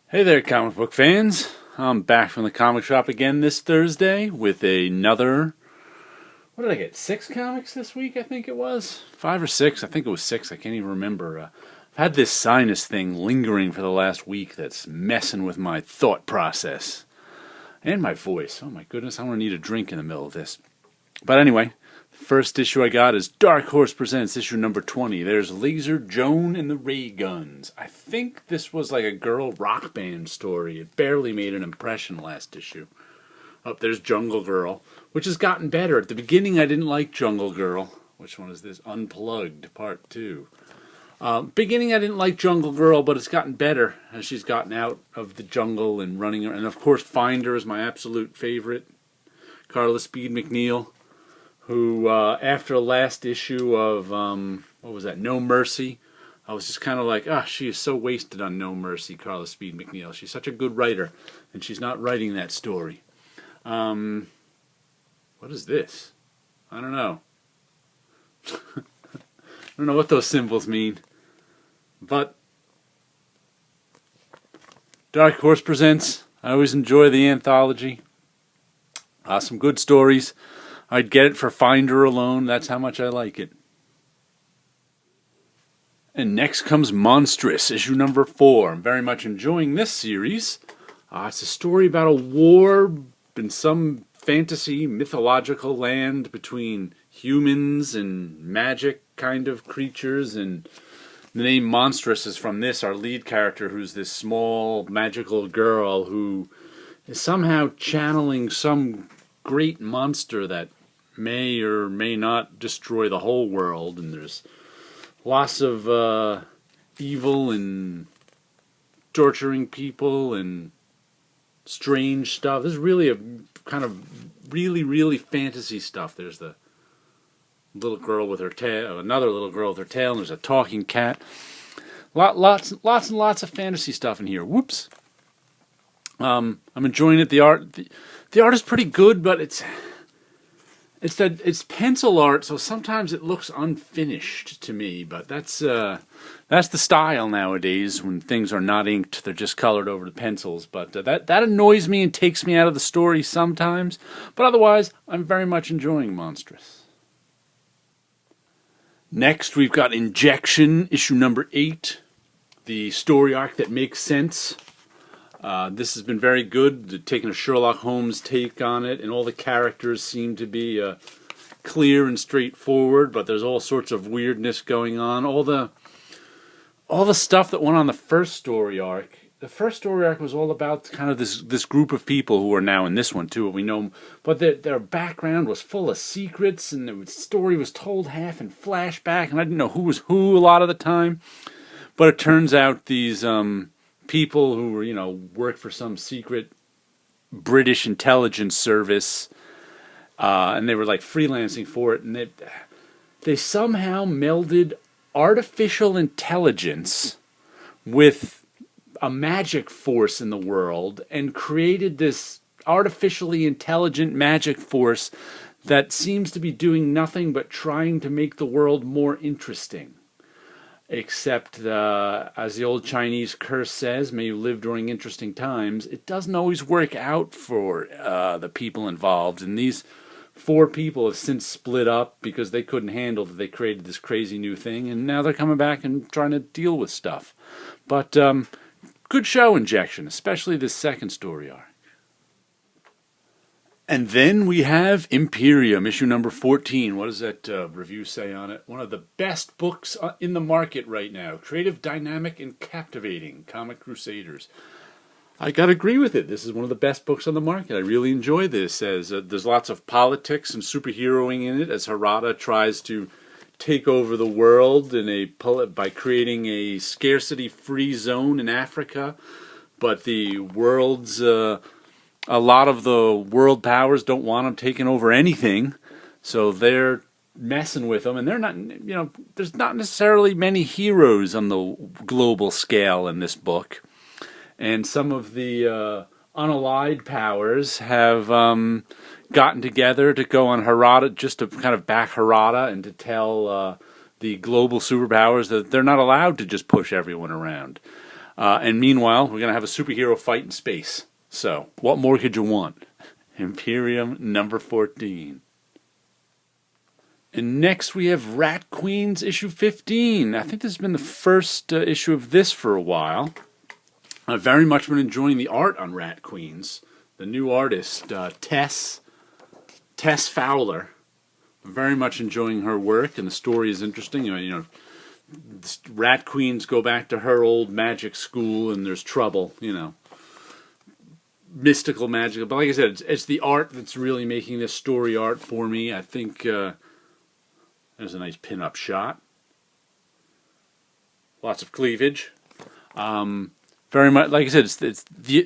Hey there, comic book fans. I'm back from the comic shop again this Thursday with another... What did I get? 6 comics this week, I think it was? 5 or 6? I think it was 6. I can't even remember. I've had this sinus thing lingering for the last week that's messing with my thought process. And my voice. Oh my goodness, I'm going to need a drink in the middle of this. But anyway, the first issue I got is Dark Horse Presents, issue number 20. There's Laser Joan and the Ray Guns. I think this was like a girl rock band story. It barely made an impression last issue. Oh, there's Jungle Girl, which has gotten better. At the beginning, I didn't like Jungle Girl. Which one is this? Unplugged, part 2. Beginning, I didn't like Jungle Girl, but it's gotten better as she's gotten out of the jungle and running. And of course, Finder is my absolute favorite. Carla Speed McNeil, who after the last issue of, what was that, No Mercy, I was just kind of like, she is so wasted on No Mercy, Carla Speed McNeil. She's such a good writer, and she's not writing that story. What is this? I don't know. I don't know what those symbols mean. But Dark Horse Presents. I always enjoy the anthology. Some good stories. I'd get it for Finder alone. That's how much I like it. And next comes Monstrous, issue number 4. I'm very much enjoying this series. It's a story about a war in some fantasy mythological land between humans and magic kind of creatures, and the name Monstrous is from this, our lead character, who's this small magical girl who is somehow channeling some great monster that may or may not destroy the whole world, and there's lots of evil and torturing people and strange stuff. This is really a kind of really fantasy stuff. There's the little girl with her tail, another little girl with her tail, and there's a talking cat. Lots and lots of fantasy stuff in here. Whoops. I'm enjoying it. The art is pretty good, but it's pencil art, so sometimes it looks unfinished to me. But that's the style nowadays. When things are not inked, they're just colored over the pencils. But that annoys me and takes me out of the story sometimes. But otherwise, I'm very much enjoying Monstrous. Next, we've got Injection, issue number 8, the story arc that makes sense. This has been very good, taking a Sherlock Holmes take on it, and all the characters seem to be clear and straightforward, but there's all sorts of weirdness going on. All the stuff that went on the first story arc. The first story arc was all about kind of this group of people who are now in this one too, we know, but their background was full of secrets, and the story was told half in flashback, and I didn't know who was who a lot of the time. But it turns out these people who were, work for some secret British intelligence service, and they were like freelancing for it, and they somehow melded artificial intelligence with a magic force in the world and created this artificially intelligent magic force that seems to be doing nothing but trying to make the world more interesting. Except, as the old Chinese curse says, may you live during interesting times, it doesn't always work out for the people involved. And these 4 people have since split up because they couldn't handle that they created this crazy new thing, and now they're coming back and trying to deal with stuff. But good show, Injection, especially this second story arc. And then we have Imperium, issue number 14. What does that review say on it? One of the best books in the market right now. Creative, dynamic, and captivating. Comic Crusaders. I gotta agree with it. This is one of the best books on the market. I really enjoy this. As there's lots of politics and superheroing in it, as Harada tries to take over the world by creating a scarcity-free zone in Africa. But the world's... a lot of the world powers don't want them taking over anything, so they're messing with them, and they're not, there's not necessarily many heroes on the global scale in this book, and some of the unallied powers have gotten together to go on Harada, just to kind of back Harada and to tell the global superpowers that they're not allowed to just push everyone around. And meanwhile, we're going to have a superhero fight in space. So, what more could you want? Imperium number 14. And next we have Rat Queens issue 15. I think this has been the first issue of this for a while. I've very much been enjoying the art on Rat Queens. The new artist, Tess Fowler. I'm very much enjoying her work, and the story is interesting. You know, Rat Queens go back to her old magic school, and there's trouble, you know. Mystical, magical. But like I said, it's the art that's really making this story art for me. I think there's a nice pin-up shot. Lots of cleavage. Very much, like I said,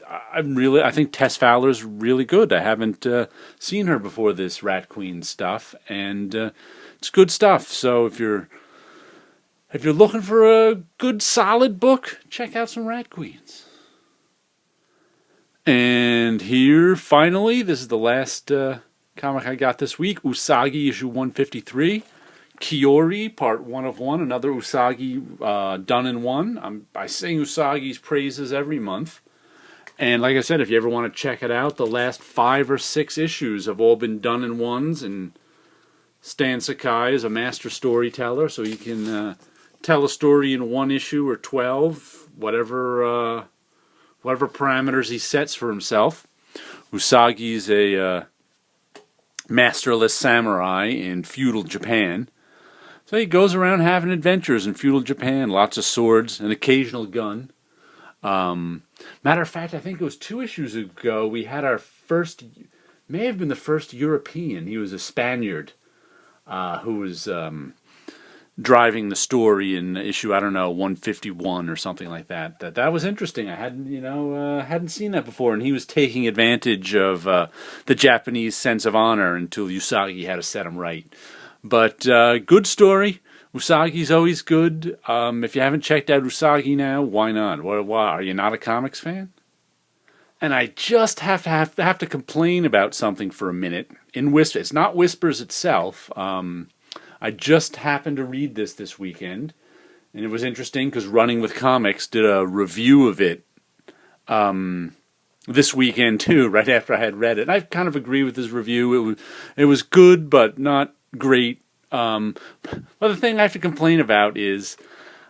I think Tess Fowler's really good. I haven't seen her before this Rat Queen stuff, and it's good stuff. So if you're looking for a good solid book, check out some Rat Queens. And here, finally, this is the last comic I got this week, Usagi issue 153. Kiori, part 1 of 1, another Usagi done in one. I sing Usagi's praises every month. And like I said, if you ever want to check it out, the last 5 or 6 issues have all been done in ones. And Stan Sakai is a master storyteller, so he can tell a story in 1 issue or 12, whatever parameters he sets for himself. Usagi's a masterless samurai in feudal Japan. So he goes around having adventures in feudal Japan, lots of swords, an occasional gun. Matter of fact, I think it was 2 issues ago, we had our first, may have been the first European. He was a Spaniard who was driving the story in issue, I don't know, 151 or something like that. That was interesting. I hadn't seen that before, and he was taking advantage of the Japanese sense of honor until Usagi had to set him right. But good story. Usagi's always good. If you haven't checked out Usagi now, why not? Why are you not a comics fan? And I just have to complain about something for a minute. In Whisper, it's not Whispers itself. I just happened to read this weekend, and it was interesting because Running with Comics did a review of it this weekend too, right after I had read it. And I kind of agree with his review. It was good, but not great. Well, the thing I have to complain about is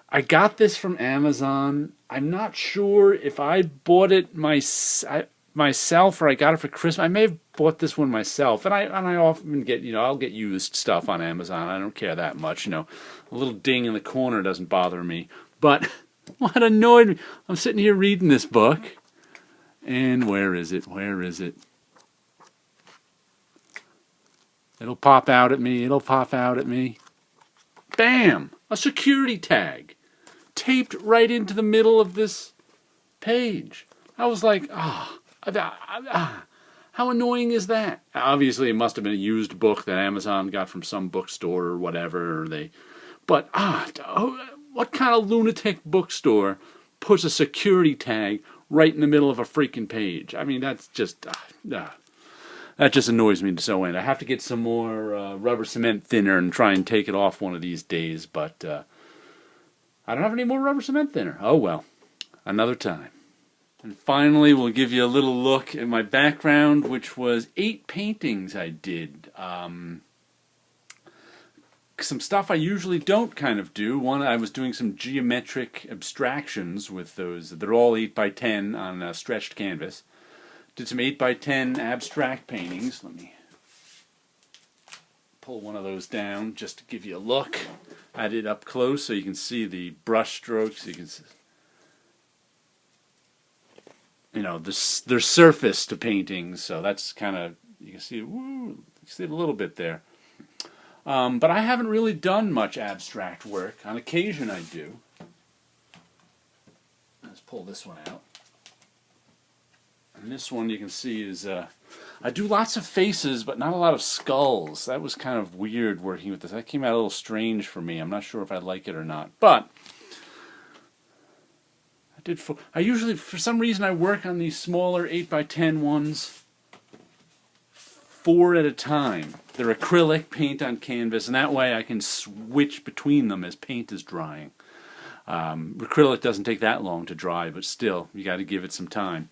I got this from Amazon. I'm not sure if I bought it myself or I got it for Christmas. I may have bought this one myself, and I often get, I'll get used stuff on Amazon. I don't care that much, a little ding in the corner doesn't bother me. But what annoyed me, I'm sitting here reading this book, and where is it? It'll pop out at me. Bam! A security tag taped right into the middle of this page. I was like, how annoying is that? Obviously, it must have been a used book that Amazon got from some bookstore or whatever. But what kind of lunatic bookstore puts a security tag right in the middle of a freaking page? I mean, that's just that just annoys me to so end. I have to get some more rubber cement thinner and try and take it off one of these days. But I don't have any more rubber cement thinner. Oh well, another time. And finally, we'll give you a little look at my background, which was 8 paintings I did. Some stuff I usually don't kind of do. One, I was doing some geometric abstractions with those. They're all 8x10 on a stretched canvas. Did some 8x10 abstract paintings. Let me pull one of those down just to give you a look at it up close so you can see the brush strokes. You can see, there's surface to paintings, so that's kind of, you can see it a little bit there. But I haven't really done much abstract work. On occasion I do. Let's pull this one out. And this one you can see is, I do lots of faces, but not a lot of skulls. That was kind of weird working with this. That came out a little strange for me. I'm not sure if I like it or not. But I usually, for some reason, I work on these smaller 8x10 ones 4 at a time. They're acrylic, paint on canvas, and that way I can switch between them as paint is drying. Acrylic doesn't take that long to dry, but still, you got to give it some time.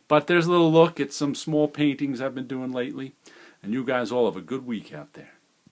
But there's a little look at some small paintings I've been doing lately, and you guys all have a good week out there.